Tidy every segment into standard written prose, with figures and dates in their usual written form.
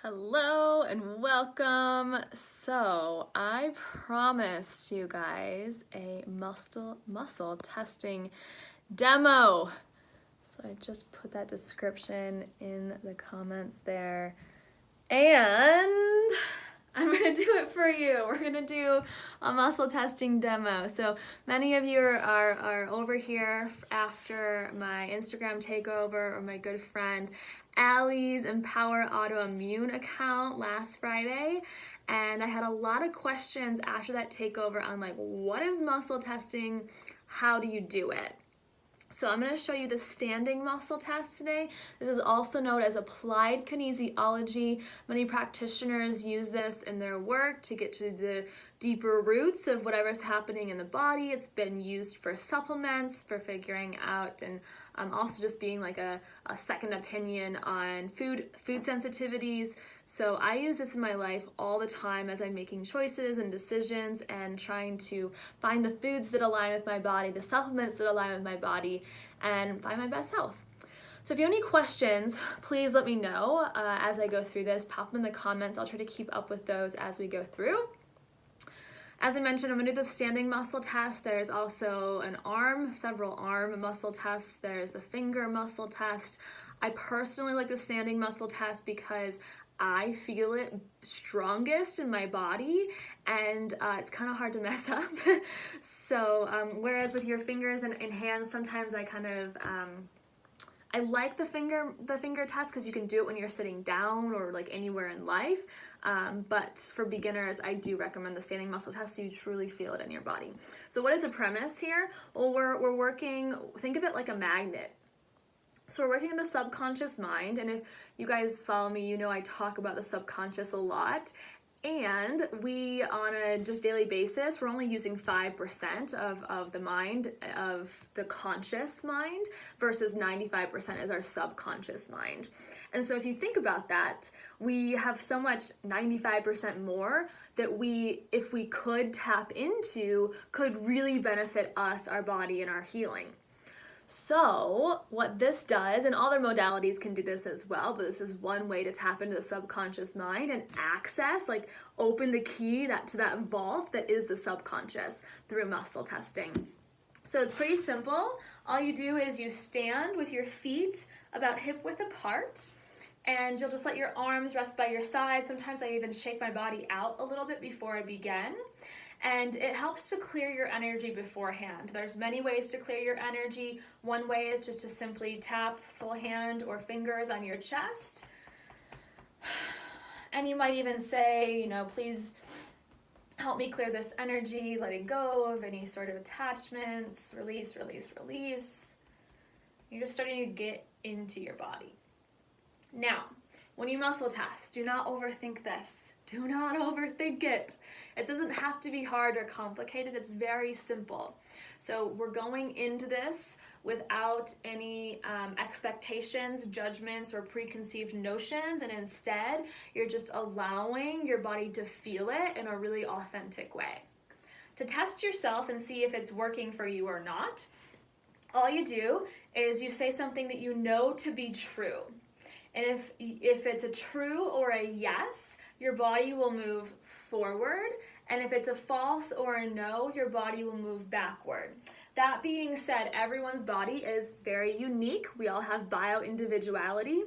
Hello and welcome. So I promised you guys a muscle testing demo. So I just put that description in the comments there. And I'm gonna do it for you. We're gonna do a muscle testing demo. So many of you are over here after my Instagram takeover or my good friend Allie's Empower Autoimmune account last Friday. And I had a lot of questions after that takeover on like, what is muscle testing? How do you do it? So I'm going to show you the standing muscle test today. This is also known as applied kinesiology. Many practitioners use this in their work to get to the deeper roots of whatever's happening in the body. It's been used for supplements, for figuring out, and also just being like a second opinion on food sensitivities. So I use this in my life all the time as I'm making choices and decisions and trying to find the foods that align with my body, the supplements that align with my body, and find my best health. So if you have any questions, please let me know as I go through this. Pop them in the comments. I'll try to keep up with those as we go through. As I mentioned, I'm going to do the standing muscle test. There's also several arm muscle tests. There's the finger muscle test. I personally like the standing muscle test because I feel it strongest in my body, and it's kind of hard to mess up. So whereas with your fingers and hands, sometimes I kind of I like the finger test because you can do it when you're sitting down or like anywhere in life. But for beginners, I do recommend the standing muscle test so you truly feel it in your body. So what is the premise here? Well, we're working, think of it like a magnet. So we're working in the subconscious mind, and if you guys follow me, you know I talk about the subconscious a lot. And we, on a just daily basis, we're only using 5% of the mind, of the conscious mind, versus 95% is our subconscious mind. And so if you think about that, we have so much 95% more that we, if we could tap into, could really benefit us, our body, and our healing. So what this does, and other modalities can do this as well, but this is one way to tap into the subconscious mind and access, like open the key to that vault that is the subconscious through muscle testing. So it's pretty simple. All you do is you stand with your feet about hip width apart, and you'll just let your arms rest by your side. Sometimes I even shake my body out a little bit before I begin. And it helps to clear your energy beforehand. There's many ways to clear your energy. One way is just to simply tap full hand or fingers on your chest. And you might even say, please help me clear this energy, letting go of any sort of attachments, release, release, release. You're just starting to get into your body. Now, when you muscle test, do not overthink this. Do not overthink it. It doesn't have to be hard or complicated. It's very simple. So we're going into this without any expectations, judgments, or preconceived notions, and instead, you're just allowing your body to feel it in a really authentic way. To test yourself and see if it's working for you or not, all you do is you say something that you know to be true. And if it's a true or a yes, your body will move forward. And if it's a false or a no, your body will move backward. That being said, everyone's body is very unique. We all have bio-individuality.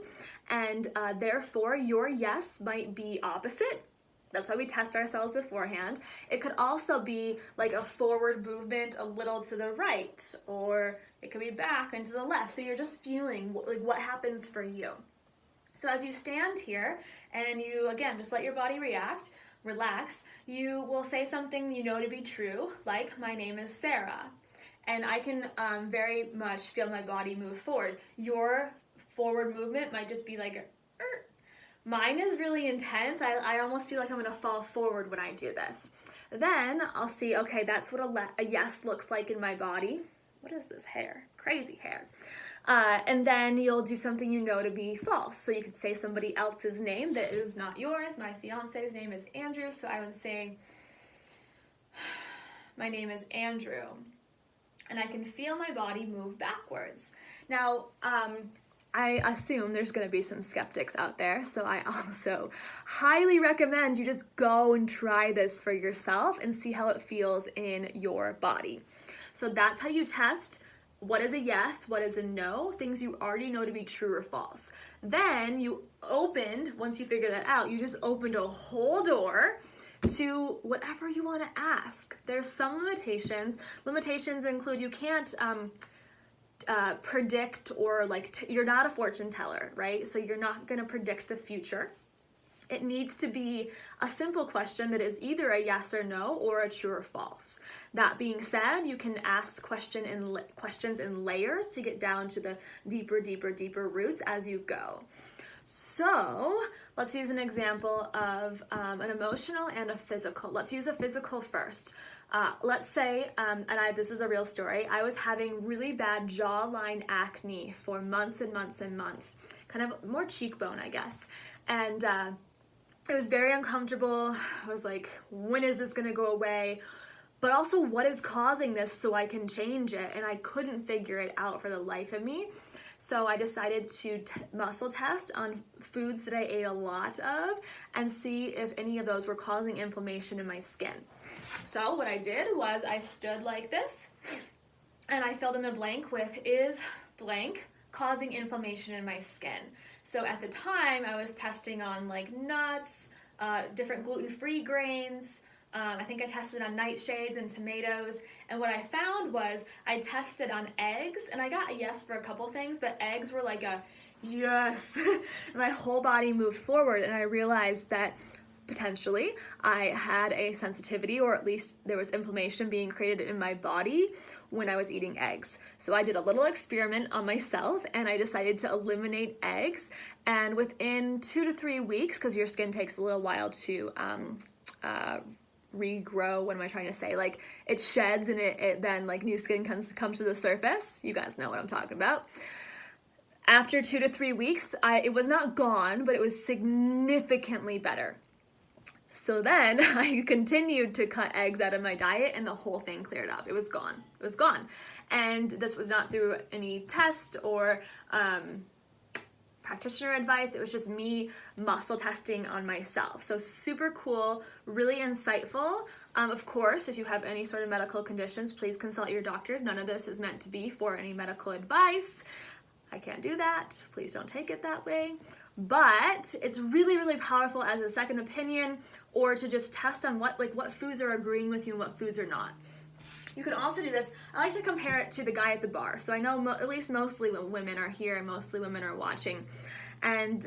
And therefore, your yes might be opposite. That's why we test ourselves beforehand. It could also be like a forward movement a little to the right, or it could be back and to the left. So you're just feeling like what happens for you. So as you stand here and you, again, just let your body relax, you will say something you know to be true, like, my name is Sarah. And I can very much feel my body move forward. Your forward movement might just be like, mine is really intense. I almost feel like I'm gonna fall forward when I do this. Then I'll see, okay, that's what a yes looks like in my body. What is this hair? Crazy hair. And then you'll do something you know to be false. So you could say somebody else's name that is not yours. My fiance's name is Andrew, so I would say, my name is Andrew. And I can feel my body move backwards. Now, I assume there's going to be some skeptics out there, so I also highly recommend you just go and try this for yourself and see how it feels in your body. So that's how you test what is a yes, what is a no, things you already know to be true or false. Then you opened, once you figure that out, you just opened a whole door to whatever you want to ask. There's some limitations. Limitations include you can't predict, or you're not a fortune teller, right? So you're not going to predict the future. It needs to be a simple question that is either a yes or no or a true or false. That being said, you can ask questions in layers to get down to the deeper roots as you go. So let's use an example of an emotional and a physical. Let's use a physical first. Let's say, this is a real story, I was having really bad jawline acne for months and months and months, kind of more cheekbone, I guess. And it was very uncomfortable. I was like, when is this gonna go away? But also, what is causing this so I can change it? And I couldn't figure it out for the life of me. So I decided to muscle test on foods that I ate a lot of and see if any of those were causing inflammation in my skin. So what I did was I stood like this and I filled in the blank with is blank causing inflammation in my skin. So at the time I was testing on like nuts, different gluten-free grains. I think I tested on nightshades and tomatoes, and what I found was I tested on eggs, and I got a yes for a couple things, but eggs were like a yes. My whole body moved forward, and I realized that potentially I had a sensitivity, or at least there was inflammation being created in my body when I was eating eggs. So I did a little experiment on myself, and I decided to eliminate eggs, and within 2 to 3 weeks, because your skin takes a little while to regrow, what am I trying to say, like it sheds and it then like new skin comes to the surface. You guys know what I'm talking about. After 2 to 3 weeks, it was not gone, but it was significantly better. So then I continued to cut eggs out of my diet, and the whole thing cleared up. It was gone. It was gone. And this was not through any test or practitioner advice. It was just me muscle testing on myself. So super cool, really insightful. Of course, if you have any sort of medical conditions, please consult your doctor. None of this is meant to be for any medical advice. I can't do that. Please don't take it that way. But it's really, really powerful as a second opinion, or to just test on what foods are agreeing with you and what foods are not. You can also do this. I like to compare it to the guy at the bar. So I know at least mostly women are here and mostly women are watching. And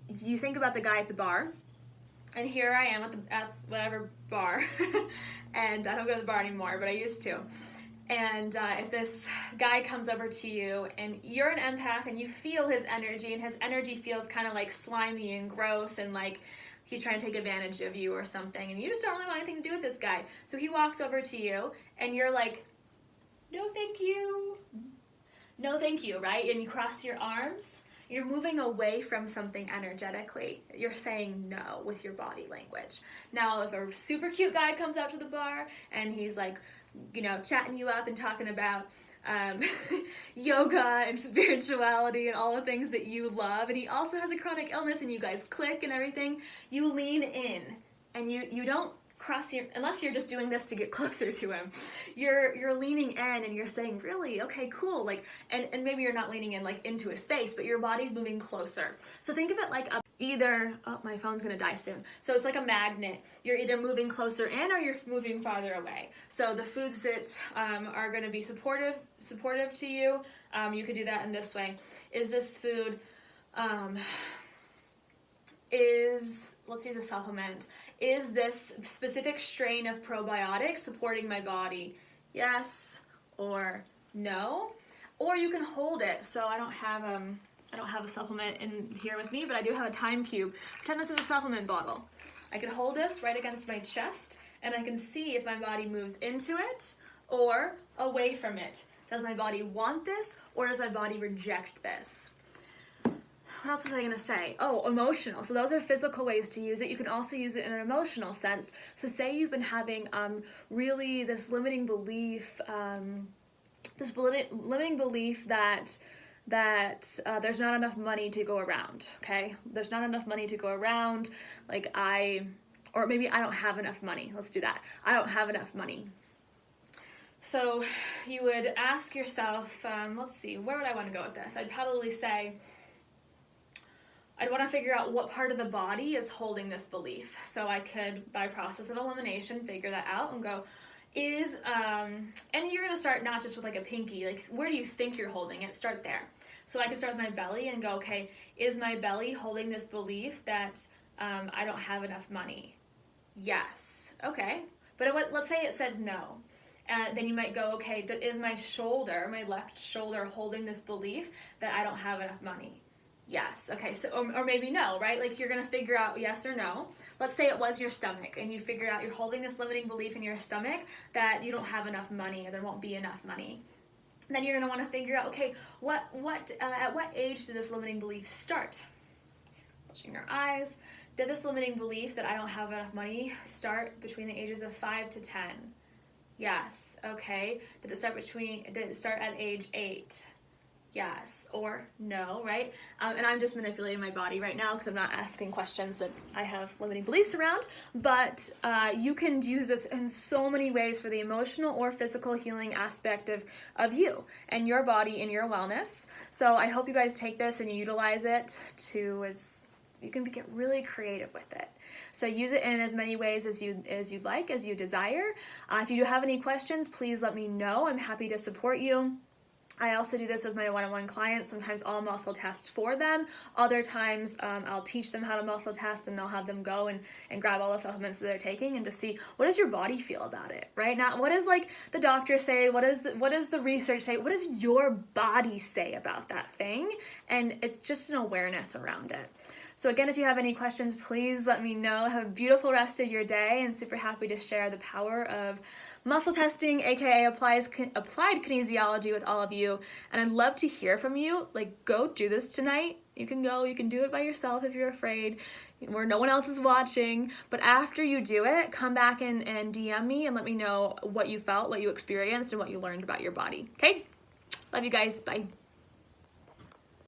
you think about the guy at the bar, and here I am at whatever bar. And I don't go to the bar anymore, but I used to. And if this guy comes over to you and you're an empath and you feel his energy, and his energy feels kind of like slimy and gross and like he's trying to take advantage of you or something, and you just don't really want anything to do with this guy. So he walks over to you and you're like, no thank you. No thank you, right? And you cross your arms. You're moving away from something energetically. You're saying no with your body language. Now, if a super cute guy comes up to the bar and he's like, chatting you up and talking about yoga and spirituality and all the things that you love, and he also has a chronic illness and you guys click and everything, you lean in and you don't cross your, unless you're just doing this to get closer to him, you're leaning in and you're saying, really, okay, cool, like, and maybe you're not leaning in like into his face, but your body's moving closer. So think of it like my phone's gonna die soon. So it's like a magnet. You're either moving closer in or you're moving farther away. So the foods that are gonna be supportive to you, you could do that in this way. Is this food, let's use a supplement. Is this specific strain of probiotics supporting my body? Yes or no. Or you can hold it. So I don't have a supplement in here with me, but I do have a time cube. Pretend this is a supplement bottle. I can hold this right against my chest, and I can see if my body moves into it or away from it. Does my body want this, or does my body reject this? What else was I gonna say? Oh, emotional. So those are physical ways to use it. You can also use it in an emotional sense. So say you've been having really this limiting belief that that there's not enough money to go around, okay? There's not enough money to go around, or maybe I don't have enough money. Let's do that. I don't have enough money. So you would ask yourself, let's see, where would I want to go with this? I'd probably say, I'd want to figure out what part of the body is holding this belief. So I could, by process of elimination, figure that out and go, and you're going to start not just with like a pinky, like where do you think you're holding it? Start there. So I can start with my belly and go, okay, is my belly holding this belief that I don't have enough money? Yes. Okay. But let's say it said no. Then you might go, okay, is my left shoulder holding this belief that I don't have enough money? Yes. Okay. So, or maybe no, right? Like you're going to figure out yes or no. Let's say it was your stomach and you figured out you're holding this limiting belief in your stomach that you don't have enough money or there won't be enough money. And then you're going to want to figure out, okay, at what age did this limiting belief start? Closing your eyes. Did this limiting belief that I don't have enough money start between the ages of 5 to 10? Yes. Okay. Did it start at age 8? Yes or no, right? And I'm just manipulating my body right now because I'm not asking questions that I have limiting beliefs around, but you can use this in so many ways for the emotional or physical healing aspect of you and your body and your wellness. So I hope you guys take this and utilize it you can get really creative with it. So use it in as many ways as you'd like, as you desire. If you do have any questions, please let me know. I'm happy to support you. I also do this with my one-on-one clients. Sometimes I'll muscle test for them. Other times I'll teach them how to muscle test and I'll have them go and grab all the supplements that they're taking and just see what does your body feel about it, right? Not what does like the doctor say, what does the research say, what does your body say about that thing? And it's just an awareness around it. So again, if you have any questions, please let me know. Have a beautiful rest of your day and super happy to share the power of muscle testing, aka applied kinesiology with all of you. And I'd love to hear from you. Like, go do this tonight. You can do it by yourself if you're afraid, where no one else is watching. But after you do it, come back and DM me and let me know what you felt, what you experienced, and what you learned about your body. Okay? Love you guys. Bye.